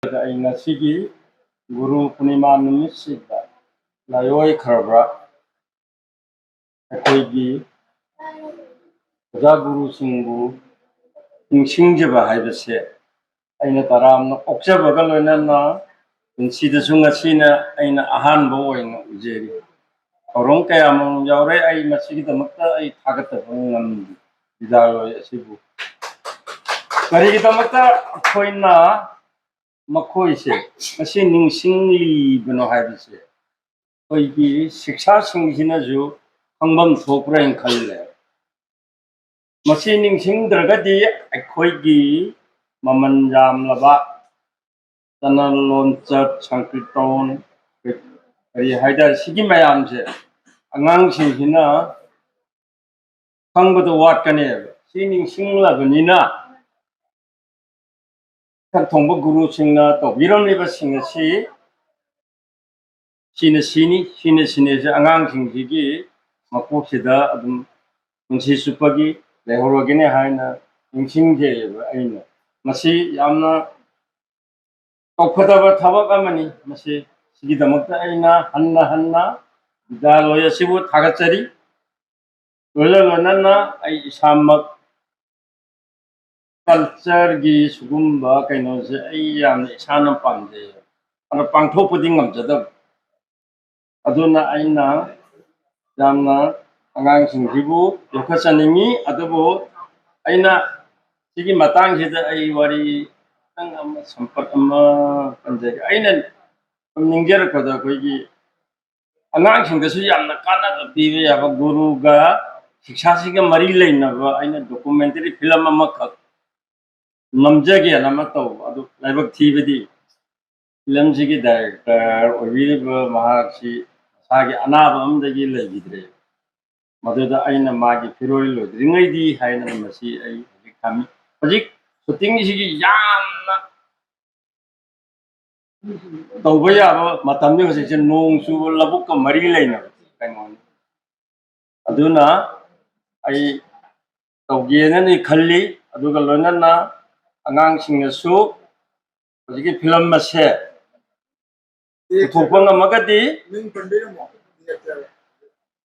ꯉꯁꯤꯒꯤ ꯒꯨꯔꯨ ꯄꯨꯔꯅꯤꯃꯥ ꯅꯨꯃꯤꯠꯁꯤꯗ ꯂꯥꯏꯑꯣꯏ ꯈ꯭ꯔꯕ ꯑꯩꯈꯣꯏꯒꯤ ꯑꯣꯖꯥ ꯒꯨꯔꯨꯁꯤꯡꯕꯨ ꯅꯤꯡꯁꯤꯡꯖꯕ ꯍꯥꯏꯕꯁꯦ ꯑꯩꯅ ꯇꯔꯥꯝꯅ ꯑꯣꯛꯆꯕꯒ ꯂꯣꯏꯅꯅ ꯄꯨꯟꯁꯤꯗꯁꯨ ꯉꯁꯤꯅ ꯑꯩꯅ ꯑꯍꯥꯟꯕ ꯑꯣꯏꯅ ꯎꯖꯔꯤ꯫ ꯊꯧꯔꯝ ꯀꯌꯥꯃꯔꯨꯝ ꯌꯥꯎꯔꯦ, ꯑꯩ ꯃꯁꯤꯒꯤꯗꯃꯛꯇ ꯑꯩ ꯊꯥꯒꯠꯇꯕ ꯉꯝꯗꯦ ꯕꯤꯗ꯭ꯌꯥꯂꯣꯏ ꯑꯁꯤꯕꯨ꯫ ꯀꯔꯤꯒꯤꯗꯃꯛꯇ ꯑꯩꯈꯣꯏꯅ ꯃꯈꯣꯏꯁꯦ ꯉꯁꯤ ꯅꯤꯡꯁꯤꯡꯂꯤꯕꯅꯣ ꯍꯥꯏꯕꯁꯦ ꯑꯩꯈꯣꯏꯒꯤ ꯁꯤꯛꯁꯥꯁꯤꯡꯁꯤꯅꯁꯨ ꯈꯪꯐꯝ ꯊꯣꯛꯄ꯭ꯔꯥꯅ ꯈꯜꯂꯦ꯫ ꯃꯁꯤ ꯅꯤꯡꯁꯤꯡꯗ꯭ꯔꯒꯗꯤ ꯑꯩꯈꯣꯏꯒꯤ ꯃꯃꯜ ꯌꯥꯝꯂꯕ ꯆꯠꯅ ꯂꯣꯟꯆꯠ ꯁꯪꯀ꯭ꯔꯤꯇꯣꯟ ꯀꯔꯤ ꯍꯥꯏꯇꯥꯔꯦ ꯁꯤꯒꯤ ꯃꯌꯥꯝꯁꯦ ꯑꯉꯥꯡꯁꯤꯡꯁꯤꯅ ꯈꯪꯕꯗ ꯋꯥꯠꯀꯅꯦꯕ꯫ ꯁꯤ ꯅꯤꯡꯁꯤꯡꯂꯕꯅꯤꯅ ꯏꯊꯛ ꯊꯣꯡꯕ ꯒꯨꯔꯨꯁꯤꯡꯅ ꯇꯧꯕꯤꯔꯝꯂꯤꯕꯁꯤꯡ ꯑꯁꯤ ꯁꯤꯅ ꯁꯤꯅꯤ ꯁꯤꯅ ꯁꯤꯅꯤꯁꯦ ꯑꯉꯥꯡꯁꯤꯡꯁꯤꯒꯤ ꯃꯀꯣꯛꯁꯤꯗ ꯑꯗꯨꯝ ꯄꯨꯟꯁꯤ ꯆꯨꯞꯄꯒꯤ ꯂꯩꯍꯧꯔꯒꯅꯤ ꯍꯥꯏꯅ ꯅꯤꯡꯁꯤꯡꯖꯩꯑꯕ ꯑꯩꯅ꯫ ꯃꯁꯤ ꯌꯥꯝꯅ ꯇꯧꯒꯗꯕ ꯊꯕꯛ ꯑꯃꯅꯤ꯫ ꯃꯁꯤ ꯁꯤꯒꯤꯗꯃꯛꯇ ꯑꯩꯅ ꯍꯟꯅ ꯍꯟꯅ ꯕꯤꯗ꯭ꯌꯥꯂꯣꯏ ꯑꯁꯤꯕꯨ ꯊꯥꯒꯠꯆꯔꯤ꯫ ꯂꯣꯏꯅꯅ ꯑꯩ ꯏꯁꯥꯃꯛ ꯀꯜꯆꯔꯒꯤ ꯁꯤꯒꯨꯝꯕ ꯀꯩꯅꯣꯁꯦ ꯑꯩ ꯌꯥꯝꯅ ꯏꯁꯥꯅ ꯄꯥꯝꯖꯩ, ꯑꯗꯣ ꯄꯥꯡꯊꯣꯛꯄꯗꯤ ꯉꯝꯖꯗꯕ꯫ ꯑꯗꯨꯅ ꯑꯩꯅ ꯌꯥꯝꯅ ꯑꯉꯥꯡꯁꯤꯡꯁꯤꯕꯨ ꯌꯣꯛꯈꯠꯆꯅꯤꯡꯉꯤ꯫ ꯑꯗꯨꯕꯨ ꯑꯩꯅ ꯁꯤꯒꯤ ꯃꯇꯥꯡꯁꯤꯗ ꯑꯩ ꯋꯥꯔꯤ ꯈꯤꯇꯪ ꯑꯃ ꯁꯝꯄꯠ ꯑꯃ ꯄꯟꯖꯒꯦ꯫ ꯑꯩꯅ ꯅꯤꯡꯖꯔꯛꯄꯗ ꯑꯩꯈꯣꯏꯒꯤ ꯑꯉꯥꯡꯁꯤꯡꯗꯁꯨ ꯌꯥꯝꯅ ꯀꯥꯟꯅꯕ ꯄꯤꯕ ꯌꯥꯕ ꯒꯨꯔꯨꯒ ꯁꯤꯛꯁꯥꯁꯤꯒ ꯃꯔꯤ ꯂꯩꯅꯕ ꯑꯩꯅ ꯗꯣꯀꯨꯃꯦꯟꯇꯔꯤ ꯐꯤꯂꯝ ꯑꯃꯈꯛ ꯅꯝꯖꯒꯦꯅ ꯑꯃ ꯇꯧꯕ꯫ ꯑꯗꯨ ꯂꯥꯏꯕꯛ ꯊꯤꯕꯗꯤ ꯐꯤꯂꯝꯁꯤꯒꯤ ꯗꯥꯏꯔꯦꯛꯇꯔ ꯑꯣꯏꯕꯤꯔꯤꯕ ꯃꯍꯥꯛꯁꯤ ꯃꯁꯥꯒꯤ ꯑꯅꯥꯕ ꯑꯃꯗꯒꯤ ꯂꯩꯈꯤꯗ꯭ꯔꯦ꯫ ꯃꯗꯨꯗ ꯑꯩꯅ ꯃꯥꯒꯤ ꯐꯤꯔꯣꯜ ꯂꯣꯏꯗ꯭ꯔꯤꯉꯩꯗꯤ ꯍꯥꯏꯅ ꯃꯁꯤ ꯑꯩ ꯍꯧꯖꯤꯛ ꯊꯝꯃꯤ꯫ ꯍꯧꯖꯤꯛ ꯁꯨꯇꯤꯡꯁꯤꯒꯤ ꯌꯥꯝꯅ ꯇꯧꯕ ꯌꯥꯕ ꯃꯇꯝꯅꯤ ꯍꯧꯖꯤꯛꯁꯦ, ꯅꯣꯡ ꯆꯨꯕ ꯂꯧꯕꯨꯛꯀ ꯃꯔꯤ ꯂꯩꯅꯕ ꯀꯩꯅꯣꯅꯤ꯫ ꯑꯗꯨꯅ ꯑꯩ ꯇꯧꯒꯦꯅꯅꯤ ꯈꯜꯂꯤ꯫ ꯑꯗꯨꯒ ꯂꯣꯏꯅꯅ ꯑꯉꯥꯡꯁꯤꯡꯅꯁꯨ ꯍꯧꯖꯤꯛꯀꯤ ꯐꯤꯂꯝ ꯑꯁꯦ ꯄꯨꯊꯣꯛꯄ ꯉꯝꯃꯒꯗꯤ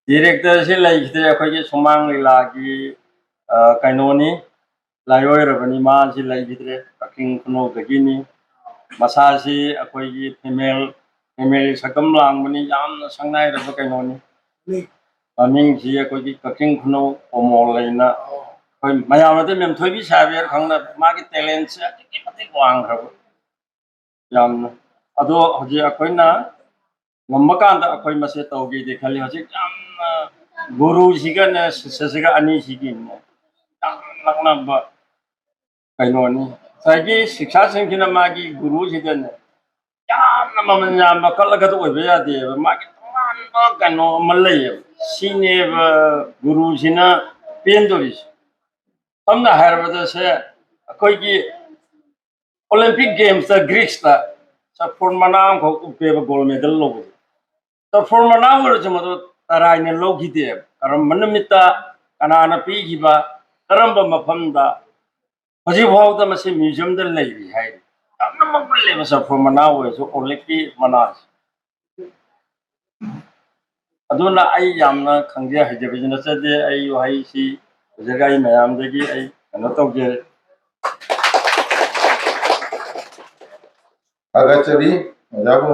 ꯗꯤꯔꯦꯛꯇꯔꯁꯤ ꯂꯩꯈꯤꯗ꯭ꯔꯦ, ꯑꯩꯈꯣꯏꯒꯤ ꯁꯨꯃꯥꯡ ꯂꯤꯂꯥꯒꯤ ꯀꯩꯅꯣꯅꯤ, ꯂꯥꯏꯑꯣꯏꯔꯕꯅꯤ, ꯃꯥꯁꯤ ꯂꯩꯈꯤꯗ꯭ꯔꯦ, ꯀꯛꯆꯤꯡ ꯈꯨꯅꯧꯗꯒꯤꯅꯤ꯫ ꯃꯁꯥꯁꯤ ꯑꯩꯈꯣꯏꯒꯤ ꯐꯤꯃꯦꯜ ꯁꯛꯇꯝ ꯂꯥꯡꯕꯅꯤ, ꯌꯥꯝꯅ ꯁꯪꯅꯥꯏꯔꯕ ꯀꯩꯅꯣꯅꯤ꯫ ꯃꯃꯤꯡꯁꯤ ꯑꯩꯈꯣꯏꯒꯤ ꯀꯛꯆꯤꯡ ꯈꯨꯅꯧ ꯀꯣꯃꯣꯜ ꯍꯥꯏꯅ ꯑꯩꯈꯣꯏ ꯃꯌꯥꯝꯅꯗꯤ ꯃꯦꯝꯊꯣꯏꯕꯤ ꯁꯥꯕꯤ ꯍꯥꯏꯅ ꯈꯪꯅꯕ, ꯃꯥꯒꯤ ꯇꯦꯂꯦꯟꯁꯦ ꯑꯗꯨꯛꯀꯤ ꯃꯇꯤꯛ ꯋꯥꯡꯈ꯭ꯔꯕ ꯌꯥꯝꯅ꯫ ꯑꯗꯣ ꯍꯧꯖꯤꯛ ꯑꯩꯈꯣꯏꯅ ꯉꯝꯕ ꯀꯥꯟꯗ ꯑꯩꯈꯣꯏ ꯃꯁꯦ ꯇꯧꯒꯦꯗꯤ ꯈꯜꯂꯤ꯫ ꯍꯧꯖꯤꯛ ꯌꯥꯝꯅ ꯒꯨꯔꯨꯁꯤꯒꯅꯦ ꯁꯤꯁ꯭ꯌꯁꯤꯒ ꯑꯅꯤꯁꯤꯒꯤꯅꯦ ꯌꯥꯝ ꯅꯛꯅꯕ ꯀꯩꯅꯣꯅꯤ꯫ ꯉꯁꯥꯏꯒꯤ ꯁꯤꯛꯁꯥꯁꯤꯡꯁꯤꯅ ꯃꯥꯒꯤ ꯒꯨꯔꯨꯁꯤꯗꯅꯦ ꯌꯥꯝꯅ ꯃꯃꯜ ꯌꯥꯝꯕ ꯀꯠꯂꯒꯗ ꯑꯣꯏꯕ ꯌꯥꯗꯦꯕ, ꯃꯥꯒꯤ ꯇꯣꯉꯥꯟꯕ ꯀꯩꯅꯣ ꯑꯃ ꯂꯩꯌꯦꯕ꯫ ꯁꯤꯅꯦꯕ ꯒꯨꯔꯨꯁꯤꯅ ꯄꯦꯟꯗꯣꯔꯤꯁꯦ꯫ ꯁꯝꯅ ꯍꯥꯏꯔꯕꯗ ꯑꯩꯈꯣꯏꯒꯤ ꯑꯣꯂꯦꯝꯄꯤꯛ ꯒꯦꯝꯁꯇ ꯒ꯭ꯔꯤꯛꯁꯇ ꯆꯐꯣꯔ ꯃꯅꯥ ꯑꯃꯈꯛ ꯎꯞꯄꯦꯕ ꯒꯣꯜ ꯃꯦꯗꯜ ꯂꯧꯕꯗ꯫ ꯆꯐꯣꯔ ꯃꯅꯥ ꯑꯣꯏꯔꯁꯨ ꯃꯗꯨ ꯇꯔꯥꯏꯅ ꯂꯧꯈꯤꯗꯦꯕ꯫ ꯀꯔꯝꯕ ꯅꯨꯃꯤꯠꯇ, ꯀꯅꯥꯅ ꯄꯤꯈꯤꯕ, ꯀꯔꯝꯕ ꯃꯐꯝꯗ, ꯍꯧꯖꯤꯛꯐꯥꯎꯗ ꯃꯁꯤ ꯃ꯭ꯌꯨꯖꯤꯌꯝꯗ ꯂꯩꯔꯤ ꯍꯥꯏꯔꯤ꯫ ꯌꯥꯝꯅ ꯃꯒꯨꯟ ꯂꯩꯕ ꯆꯐꯣꯔ ꯃꯅꯥ ꯑꯣꯏꯔꯁꯨ ꯑꯣꯂꯦꯝꯄꯤꯛꯀꯤ ꯃꯅꯥꯁꯦ꯫ ꯑꯗꯨꯅ ꯑꯩ ꯌꯥꯝꯅ ꯈꯪꯖ ꯍꯩꯖꯕꯁꯨ ꯅꯠꯆꯗꯦ, ꯑꯩ ꯋꯥꯍꯩꯁꯤ ꯍꯧꯖꯤꯛ ꯑꯩ ꯃꯌꯥꯝꯗꯒꯤ ꯑꯩ ꯀꯩꯅꯣ ꯇꯧꯖꯔꯦ꯫ ꯊꯥꯒꯠꯆꯔꯤ ꯑꯣꯖꯥꯕꯨ꯫